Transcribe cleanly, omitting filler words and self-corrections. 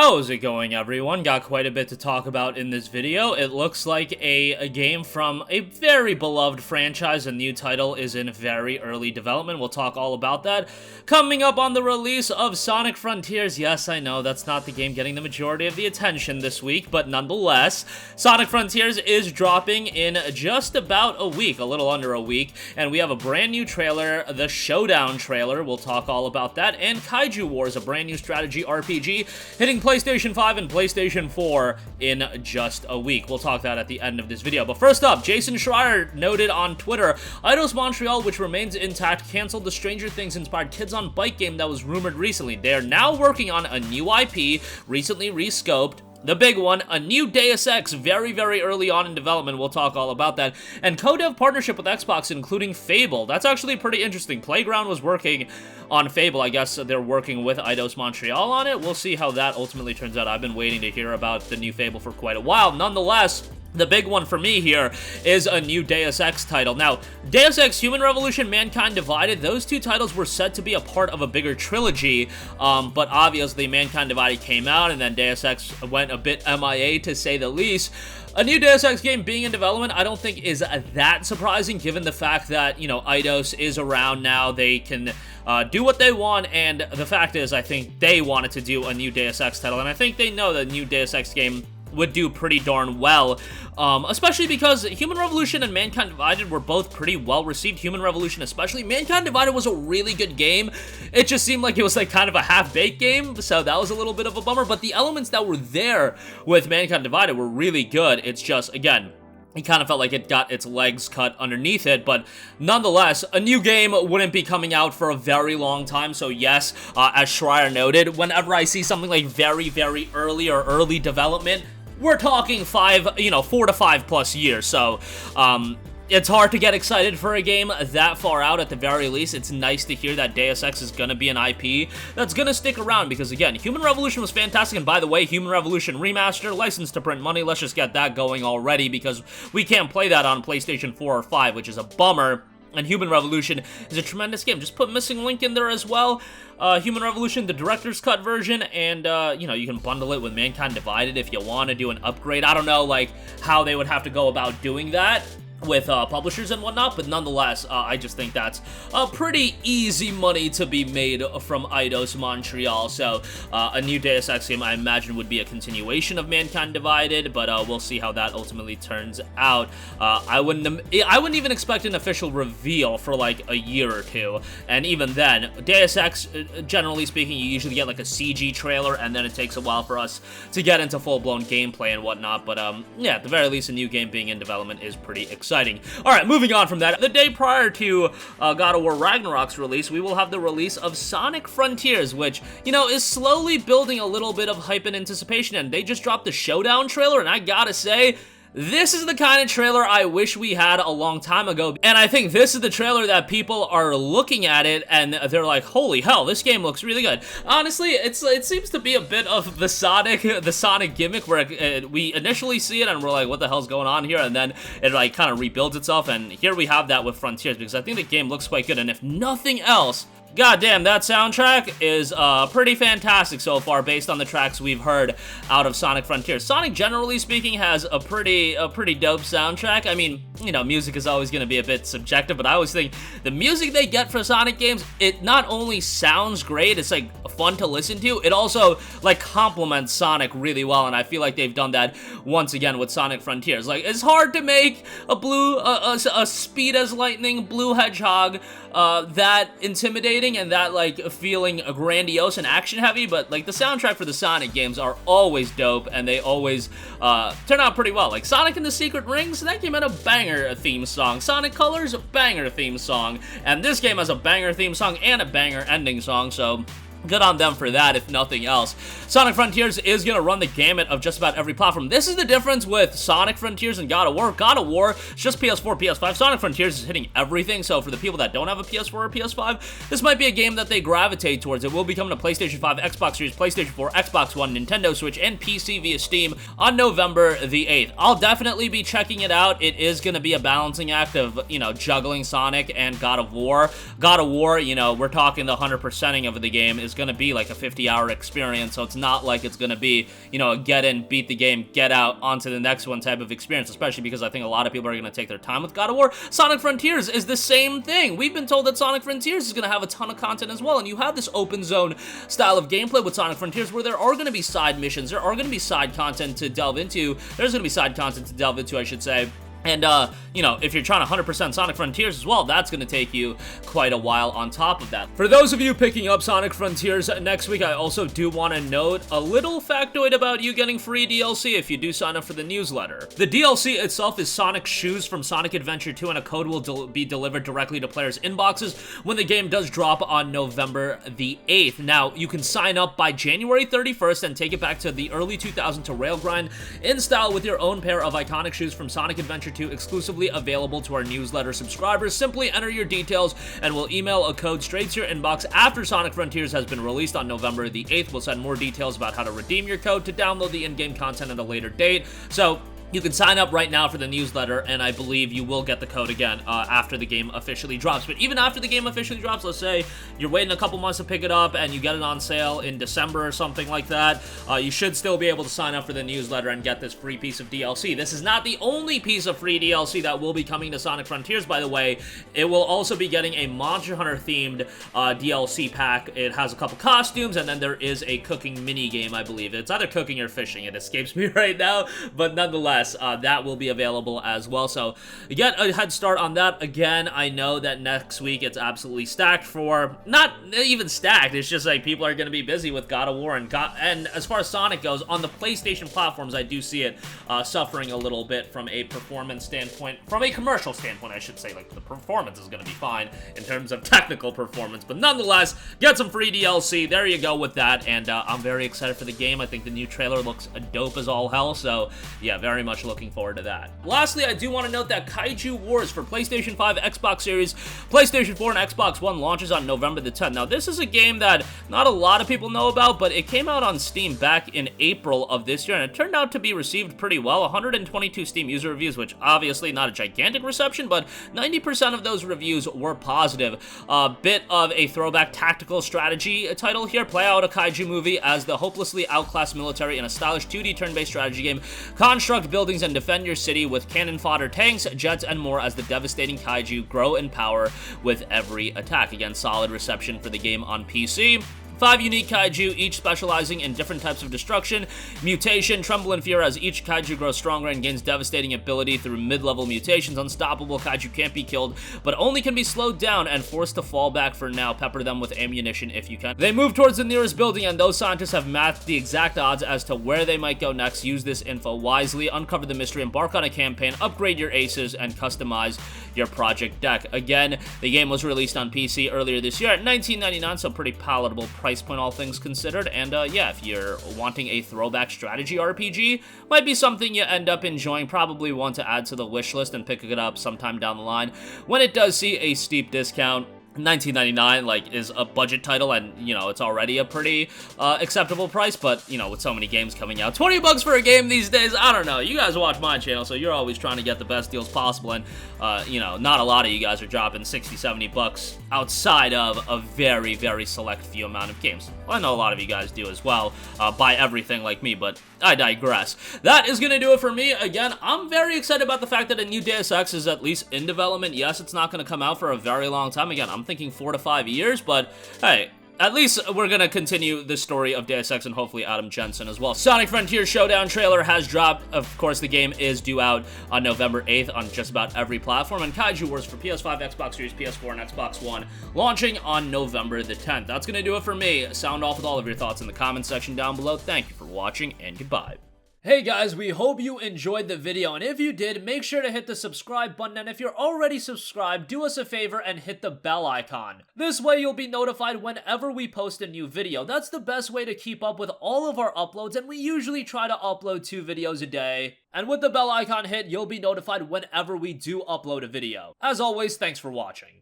How's it going, everyone? Got quite a bit to talk about in this video. It looks like a game from a very beloved franchise. A new title is in very early development. We'll talk all about that. Coming up on the release of Sonic Frontiers. Yes, I know that's not the game getting the majority of the attention this week, but nonetheless, Sonic Frontiers is dropping in just about a week, a little under a week, and we have a brand new trailer, the Showdown trailer. We'll talk all about that, and Kaiju Wars, a brand new strategy RPG, hitting PlayStation 5 and PlayStation 4 in just a week. We'll talk that at the end of this video. But first up, Jason Schreier noted on Twitter, Eidos Montreal, which remains intact, canceled the Stranger Things-inspired Kids on Bike game that was rumored recently. They are now working on a new IP, recently rescoped. The big one, a new Deus Ex, very, very early on in development. We'll talk all about that. And co-dev partnership with Xbox, including Fable. That's actually pretty interesting. Playground was working on Fable. I guess they're working with Eidos Montreal on it. We'll see how that ultimately turns out. I've been waiting to hear about the new Fable for quite a while. Nonetheless, the big one for me here is a new Deus Ex title. Now, Deus Ex, Human Revolution, Mankind Divided, those two titles were said to be a part of a bigger trilogy, but obviously Mankind Divided came out, and then Deus Ex went a bit MIA, to say the least. A new Deus Ex game being in development, I don't think is that surprising, given the fact that, you know, Eidos is around now. They can do what they want, and the fact is, I think they wanted to do a new Deus Ex title, and I think they know the new Deus Ex game would do pretty darn well, especially because Human Revolution and Mankind Divided were both pretty well received. Human Revolution especially. Mankind Divided was a really good game. It just seemed like it was like kind of a half-baked game, so that was a little bit of a bummer, but the elements that were there with Mankind Divided were really good. It's just, again, it kind of felt like it got its legs cut underneath it, but nonetheless, a new game wouldn't be coming out for a very long time, so yes, as Schreier noted, whenever I see something like very, very early or early development, we're talking 4 to 5 plus years, so it's hard to get excited for a game that far out. At the very least, it's nice to hear that Deus Ex is gonna be an IP that's gonna stick around, because again, Human Revolution was fantastic, and by the way, Human Revolution Remaster, licensed to print money, let's just get that going already, because we can't play that on PlayStation 4 or 5, which is a bummer. And Human Revolution is a tremendous game. Just put Missing Link in there as well. Human Revolution, the Director's Cut version, and, you know, you can bundle it with Mankind Divided if you want to do an upgrade. I don't know, like, how they would have to go about doing that with publishers and whatnot, but nonetheless, I just think that's a pretty easy money to be made from Eidos Montreal. So a new Deus Ex game, I imagine, would be a continuation of Mankind Divided, but we'll see how that ultimately turns out. I wouldn't even expect an official reveal for like a year or two, and even then, Deus Ex, generally speaking, you usually get like a CG trailer, and then it takes a while for us to get into full-blown gameplay and whatnot, but yeah, at the very least, a new game being in development is pretty exciting. Alright, moving on from that, the day prior to God of War Ragnarok's release, we will have the release of Sonic Frontiers, which, you know, is slowly building a little bit of hype and anticipation, and they just dropped the Showdown trailer, and I gotta say, this is the kind of trailer I wish we had a long time ago, and I think this is the trailer that people are looking at it, and they're like, holy hell, this game looks really good. Honestly, it seems to be a bit of the Sonic gimmick, where we initially see it, and we're like, what the hell's going on here, and then it like kind of rebuilds itself, and here we have that with Frontiers, because I think the game looks quite good, and if nothing else, goddamn, that soundtrack is pretty fantastic so far, based on the tracks we've heard out of Sonic Frontiers. Sonic, generally speaking, has a pretty dope soundtrack. I mean, you know, music is always going to be a bit subjective, but I always think the music they get for Sonic games, it not only sounds great, it's like fun to listen to, it also like complements Sonic really well, and I feel like they've done that once again with Sonic Frontiers. Like, it's hard to make a speed as lightning blue hedgehog that intimidating and that like feeling grandiose and action heavy, but like the soundtrack for the Sonic games are always dope, and they always turn out pretty well. Like Sonic and the Secret Rings, that game had a banger theme song. Sonic Colors, a banger theme song, and this game has a banger theme song and a banger ending song, so good on them for that, if nothing else. Sonic Frontiers is going to run the gamut of just about every platform. This is the difference with Sonic Frontiers and God of War. God of War is just PS4, PS5. Sonic Frontiers is hitting everything, so for the people that don't have a PS4 or PS5, this might be a game that they gravitate towards. It will be coming to PlayStation 5, Xbox Series, PlayStation 4, Xbox One, Nintendo Switch, and PC via Steam on November the 8th. I'll definitely be checking it out. It is going to be a balancing act of, you know, juggling Sonic and God of War. God of War, you know, we're talking the 100%ing of the game is is going to be like a 50-hour experience, so it's not like it's going to be, you know, a get in, beat the game, get out, onto the next one type of experience, especially because I think a lot of people are going to take their time with God of War. Sonic Frontiers is the same thing. We've been told that Sonic Frontiers is going to have a ton of content as well, and you have this open zone style of gameplay with Sonic Frontiers where there are going to be side missions, there are going to be side content to delve into, I should say. And, you know, if you're trying to 100% Sonic Frontiers as well, that's going to take you quite a while on top of that. For those of you picking up Sonic Frontiers next week, I also do want to note a little factoid about you getting free DLC if you do sign up for the newsletter. The DLC itself is Sonic Shoes from Sonic Adventure 2, and a code will be delivered directly to players' inboxes when the game does drop on November the 8th. Now, you can sign up by January 31st and take it back to the early 2000s to rail grind in style with your own pair of iconic shoes from Sonic Adventure 2, exclusively available to our newsletter subscribers. Simply enter your details and we'll email a code straight to your inbox after Sonic Frontiers has been released on November the 8th. We'll send more details about how to redeem your code to download the in-game content at a later date. So you can sign up right now for the newsletter, and I believe you will get the code again after the game officially drops. But even after the game officially drops, let's say you're waiting a couple months to pick it up and you get it on sale in December or something like that, you should still be able to sign up for the newsletter and get this free piece of DLC. This is not the only piece of free DLC that will be coming to Sonic Frontiers, by the way. It will also be getting a Monster Hunter themed DLC pack. It has a couple costumes, and then there is a cooking mini game, I believe. It's either cooking or fishing. It escapes me right now, but nonetheless, that will be available as well. So get a head start on that. Again, I know that next week it's absolutely stacked for, not even stacked, it's just like people are going to be busy with God of War, and as far as Sonic goes, on the PlayStation platforms, I do see it suffering a little bit from a performance standpoint, from a commercial standpoint, I should say. Like, the performance is going to be fine in terms of technical performance, but nonetheless, get some free DLC. There you go with that, and I'm very excited for the game. I think the new trailer looks dope as all hell, so yeah, very much looking forward to that. Lastly, I do want to note that Kaiju Wars for PlayStation 5, Xbox Series, PlayStation 4, and Xbox One launches on November the 10th. Now, this is a game that not a lot of people know about, but it came out on Steam back in April of this year, and it turned out to be received pretty well. 122 Steam user reviews, which obviously not a gigantic reception, but 90% of those reviews were positive. A bit of a throwback tactical strategy title here. Play out a kaiju movie as the hopelessly outclassed military in a stylish 2D turn-based strategy game. Construct buildings and defend your city with cannon fodder, tanks, jets, and more as the devastating kaiju grow in power with every attack. Again, solid reception for the game on PC. 5 unique kaiju, each specializing in different types of destruction, mutation, tremble in fear as each kaiju grows stronger and gains devastating ability through mid-level mutations. Unstoppable kaiju can't be killed, but only can be slowed down and forced to fall back for now. Pepper them with ammunition if you can. They move towards the nearest building, and those scientists have mapped the exact odds as to where they might go next. Use this info wisely, uncover the mystery, embark on a campaign, upgrade your aces, and customize your project deck. Again, the game was released on PC earlier this year at $19.99, so pretty palatable price point, all things considered. And yeah, if you're wanting a throwback strategy RPG, might be something you end up enjoying. Probably want to add to the wish list and pick it up sometime down the line when it does see a steep discount. $19.99 like is a budget title, and you know it's already a pretty acceptable price, but you know, with so many games coming out, 20 bucks for a game these days, I don't know. You guys watch my channel, so you're always trying to get the best deals possible, and you know, not a lot of you guys are dropping 60-70 bucks outside of a very, very select few amount of games. Well, I know a lot of you guys do as well, buy everything like me, but I digress. That is gonna do it for me. Again, I'm very excited about the fact that a new Deus Ex is at least in development. Yes, it's not gonna come out for a very long time. Again, I'm thinking 4 to 5 years, but hey, at least we're gonna continue the story of Deus Ex and hopefully Adam Jensen as well. Sonic Frontiers Showdown trailer has dropped. Of course, the game is due out on November 8th on just about every platform, and Kaiju Wars for PS5, Xbox Series, PS4, and Xbox One launching on November the 10th. That's gonna do it for me. Sound off with all of your thoughts in the comment section down below. Thank you for watching, and goodbye. Hey guys, we hope you enjoyed the video, and if you did, make sure to hit the subscribe button, and if you're already subscribed, do us a favor and hit the bell icon. This way you'll be notified whenever we post a new video. That's the best way to keep up with all of our uploads, and we usually try to upload 2 videos a day. And with the bell icon hit, you'll be notified whenever we do upload a video. As always, thanks for watching.